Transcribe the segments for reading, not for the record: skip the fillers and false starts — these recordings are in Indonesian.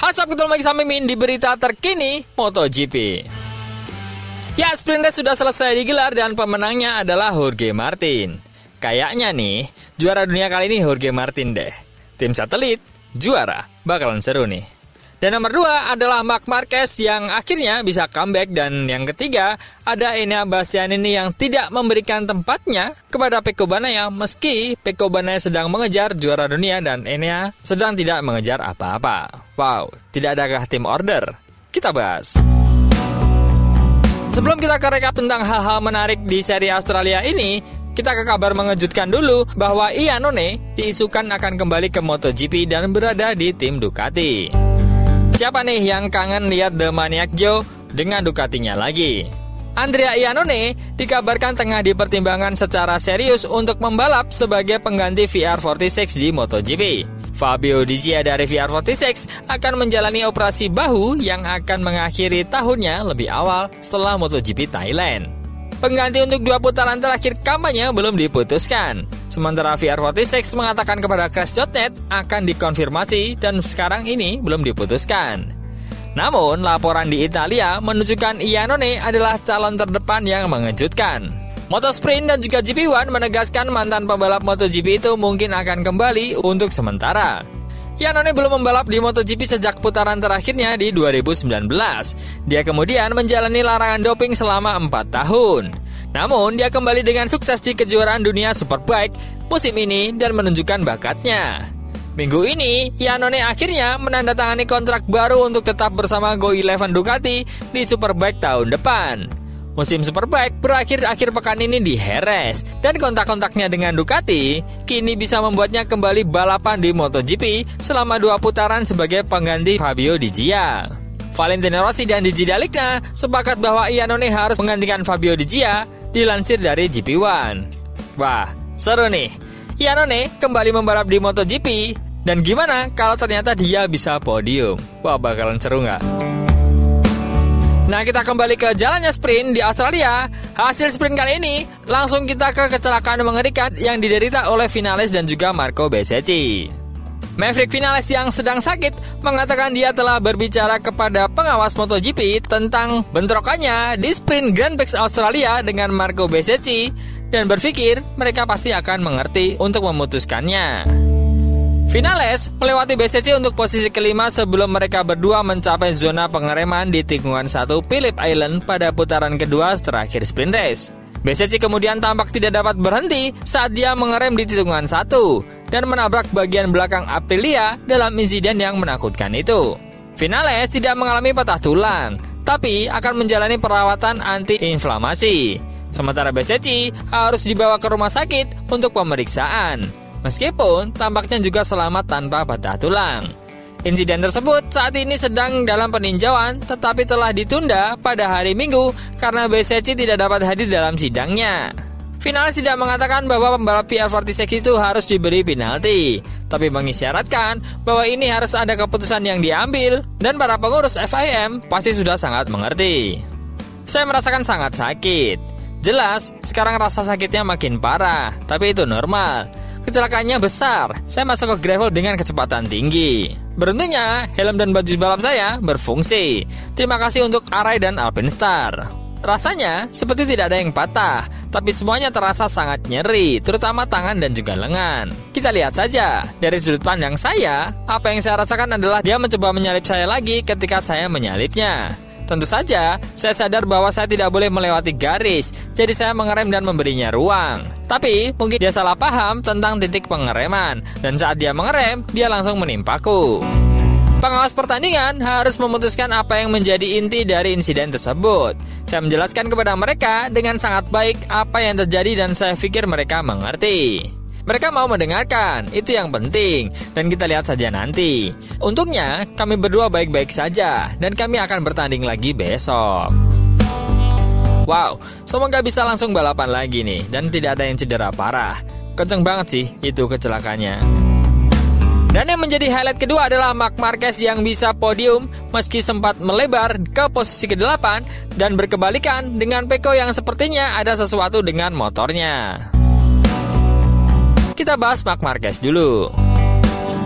What's up, ketemu lagi sama Mimin di berita terkini MotoGP. Ya, sprint race sudah selesai digelar dan pemenangnya adalah Jorge Martin. Kayaknya nih, juara dunia kali ini Jorge Martin deh. Tim satelit, juara, bakalan seru nih. Dan nomor 2 adalah Marc Marquez yang akhirnya bisa comeback. Dan yang ketiga ada Enea Bastianini yang tidak memberikan tempatnya kepada Pecco Bagnaia meski Pecco Bagnaia sedang mengejar juara dunia dan Enea sedang tidak mengejar apa-apa. Wow, tidak adakah tim order? Kita bahas. Sebelum kita ke rekap tentang hal-hal menarik di seri Australia ini, kita ke kabar mengejutkan dulu bahwa Iannone diisukan akan kembali ke MotoGP dan berada di tim Ducati. Siapa nih yang kangen lihat The Maniac Joe dengan Ducatinya lagi? Andrea Iannone dikabarkan tengah dipertimbangkan secara serius untuk membalap sebagai pengganti VR46 di MotoGP. Fabio Di Gia dari VR46 akan menjalani operasi bahu yang akan mengakhiri tahunnya lebih awal setelah MotoGP Thailand. Pengganti untuk 2 putaran terakhir kampanye belum diputuskan. Sementara VR46 mengatakan kepada Crash.net akan dikonfirmasi dan sekarang ini belum diputuskan. Namun, laporan di Italia menunjukkan Iannone adalah calon terdepan yang mengejutkan. Motosprint dan juga GP1 menegaskan mantan pembalap MotoGP itu mungkin akan kembali untuk sementara. Iannone belum membalap di MotoGP sejak putaran terakhirnya di 2019. Dia kemudian menjalani larangan doping selama 4 tahun. Namun, dia kembali dengan sukses di kejuaraan dunia Superbike musim ini dan menunjukkan bakatnya. Minggu ini, Iannone akhirnya menandatangani kontrak baru untuk tetap bersama Go11 Ducati di Superbike tahun depan. Musim Superbike berakhir akhir pekan ini di Jerez, dan kontak-kontaknya dengan Ducati kini bisa membuatnya kembali balapan di MotoGP selama 2 putaran sebagai pengganti Fabio Di Gia. Valentino Rossi dan Gigi D'Alicca sepakat bahwa Iannone harus menggantikan Fabio Di Gia, dilansir dari GP1. Wah, seru nih. Iannone kembali membalap di MotoGP, dan gimana kalau ternyata dia bisa podium? Wah, bakalan seru nggak? Nah, kita kembali ke jalannya sprint di Australia. Hasil sprint kali ini, langsung kita ke kecelakaan mengerikan yang diderita oleh Vinales dan juga Marco Bezzecchi. Maverick Vinales yang sedang sakit mengatakan dia telah berbicara kepada pengawas MotoGP tentang bentrokannya di sprint Grand Prix Australia dengan Marco Bezzecchi dan berpikir mereka pasti akan mengerti untuk memutuskannya. Vinales melewati Bezzecchi untuk posisi kelima sebelum mereka berdua mencapai zona pengereman di tikungan 1 Phillip Island pada putaran kedua terakhir sprint race. Bezzecchi kemudian tampak tidak dapat berhenti saat dia mengerem di tikungan 1 dan menabrak bagian belakang Aprilia dalam insiden yang menakutkan itu. Vinales tidak mengalami patah tulang, tapi akan menjalani perawatan anti-inflamasi. Sementara Bezzecchi harus dibawa ke rumah sakit untuk pemeriksaan. Meskipun tampaknya juga selamat tanpa patah tulang. Insiden tersebut saat ini sedang dalam peninjauan tetapi telah ditunda pada hari Minggu karena Bezzecchi tidak dapat hadir dalam sidangnya. Vinales tidak mengatakan bahwa pembalap VR46 itu harus diberi penalti, tapi mengisyaratkan bahwa ini harus ada keputusan yang diambil dan para pengurus FIM pasti sudah sangat mengerti. Saya merasakan sangat sakit. Jelas, sekarang rasa sakitnya makin parah, tapi itu normal. Kecelakaannya besar, saya masuk ke gravel dengan kecepatan tinggi. Beruntungnya, helm dan baju balap saya berfungsi. Terima kasih untuk Arai dan Alpinestars. Rasanya seperti tidak ada yang patah, tapi semuanya terasa sangat nyeri, terutama tangan dan juga lengan. Kita lihat saja, dari sudut pandang saya, apa yang saya rasakan adalah dia mencoba menyalip saya lagi ketika saya menyalipnya. Tentu saja, saya sadar bahwa saya tidak boleh melewati garis, jadi saya mengerem dan memberinya ruang. Tapi, mungkin dia salah paham tentang titik pengereman, dan saat dia mengerem, dia langsung menimpaku. Pengawas pertandingan harus memutuskan apa yang menjadi inti dari insiden tersebut. Saya menjelaskan kepada mereka dengan sangat baik apa yang terjadi dan saya pikir mereka mengerti. Mereka mau mendengarkan, itu yang penting, dan kita lihat saja nanti. Untungnya, kami berdua baik-baik saja, dan kami akan bertanding lagi besok. Wow, semoga bisa langsung balapan lagi nih, dan tidak ada yang cedera parah. Kenceng banget sih, itu kecelakaannya. Dan yang menjadi highlight kedua adalah Marc Marquez yang bisa podium meski sempat melebar ke posisi ke-8 dan berkebalikan dengan Pecco yang sepertinya ada sesuatu dengan motornya. Kita bahas Marc Marquez dulu.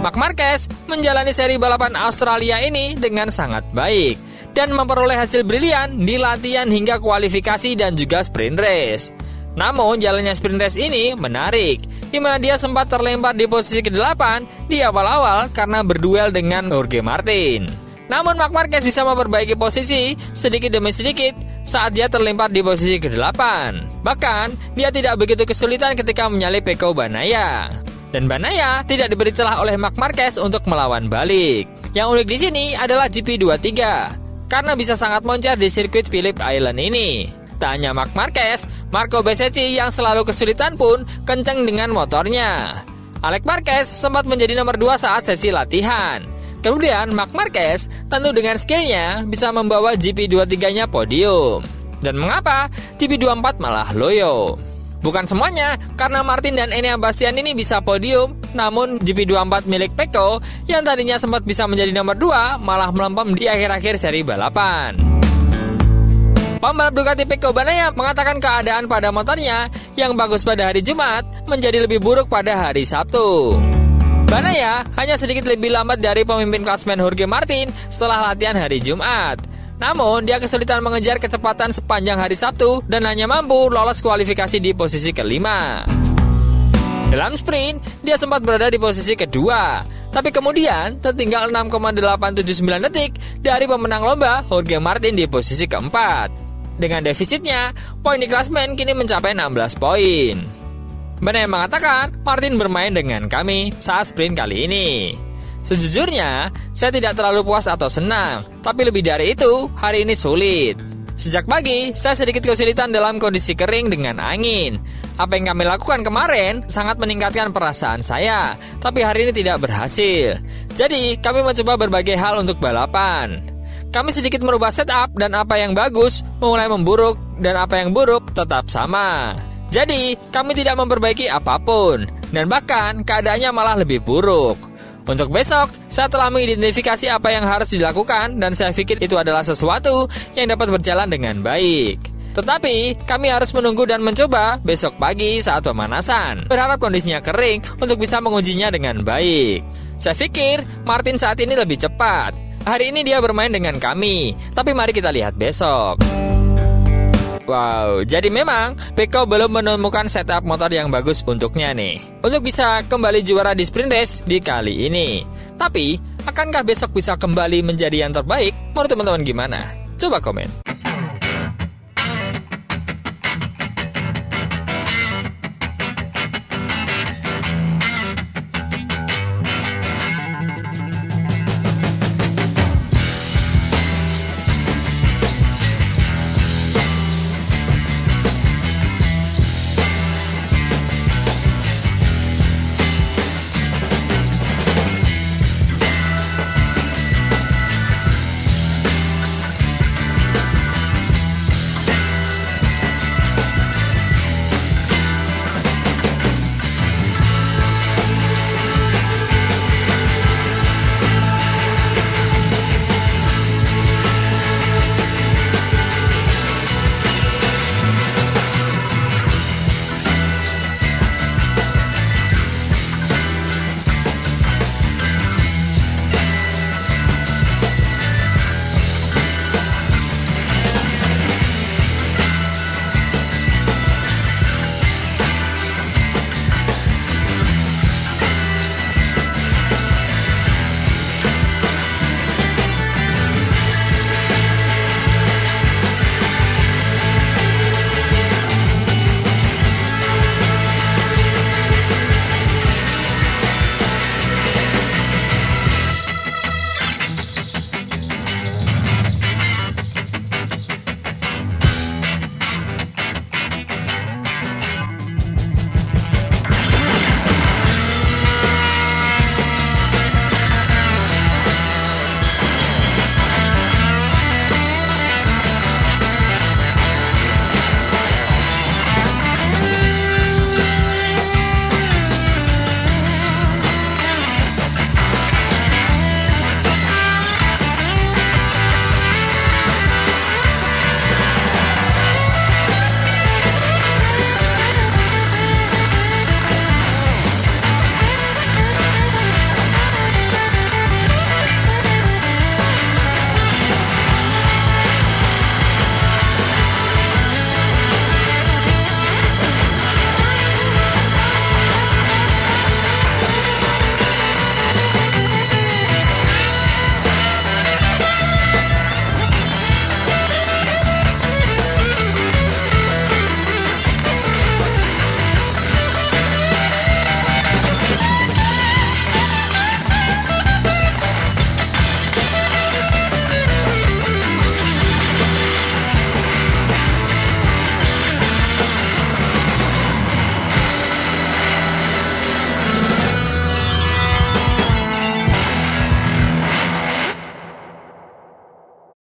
Marc Marquez menjalani seri balapan Australia ini dengan sangat baik dan memperoleh hasil brilian di latihan hingga kualifikasi dan juga sprint race. Namun jalannya sprint race ini menarik, di mana dia sempat terlempar di posisi ke-8 di awal-awal karena berduel dengan Jorge Martin. Namun Marc Marquez bisa memperbaiki posisi sedikit demi sedikit saat dia terlempar di posisi ke-8. Bahkan, dia tidak begitu kesulitan ketika menyalip Pecco Bagnaia. Dan Bagnaia tidak diberi celah oleh Marc Marquez untuk melawan balik. Yang unik di sini adalah GP23, karena bisa sangat moncer di sirkuit Phillip Island ini. Tak hanya Marc Marquez, Marco Bezzecchi yang selalu kesulitan pun kenceng dengan motornya. Alex Marquez sempat menjadi nomor 2 saat sesi latihan. Kemudian Marc Marquez tentu dengan skillnya bisa membawa GP23-nya podium. Dan mengapa GP24 malah loyo? Bukan semuanya, karena Martin dan Enea Bastian ini bisa podium, namun GP24 milik Pecco yang tadinya sempat bisa menjadi nomor 2 malah melempem di akhir-akhir seri balapan. Pembalap Ducati Pecco Bagnaia mengatakan keadaan pada motornya yang bagus pada hari Jumat menjadi lebih buruk pada hari Sabtu. Bagnaia hanya sedikit lebih lambat dari pemimpin klasemen Jorge Martin setelah latihan hari Jumat. Namun, dia kesulitan mengejar kecepatan sepanjang hari Sabtu dan hanya mampu lolos kualifikasi di posisi ke-5. Dalam sprint, dia sempat berada di posisi kedua, tapi kemudian tertinggal 6,879 detik dari pemenang lomba Jorge Martin di posisi keempat. Dengan defisitnya, poin di klasemen kini mencapai 16 poin. Bagnaia mengatakan, Martin bermain dengan kami saat sprint kali ini. Sejujurnya, saya tidak terlalu puas atau senang, tapi lebih dari itu, hari ini sulit. Sejak pagi, saya sedikit kesulitan dalam kondisi kering dengan angin. Apa yang kami lakukan kemarin sangat meningkatkan perasaan saya, tapi hari ini tidak berhasil. Jadi, kami mencoba berbagai hal untuk balapan. Kami sedikit merubah setup dan apa yang bagus mulai memburuk dan apa yang buruk tetap sama. Jadi, kami tidak memperbaiki apapun dan bahkan keadaannya malah lebih buruk. Untuk besok, saya telah mengidentifikasi apa yang harus dilakukan dan saya pikir itu adalah sesuatu yang dapat berjalan dengan baik. Tetapi, kami harus menunggu dan mencoba besok pagi saat pemanasan. Berharap kondisinya kering untuk bisa mengujinya dengan baik. Saya pikir Martin saat ini lebih cepat. Hari ini dia bermain dengan kami, tapi mari kita lihat besok. Wow, jadi memang Pecco belum menemukan setup motor yang bagus untuknya nih, untuk bisa kembali juara di sprint race di kali ini. Tapi, akankah besok bisa kembali menjadi yang terbaik? Menurut teman-teman gimana? Coba komen.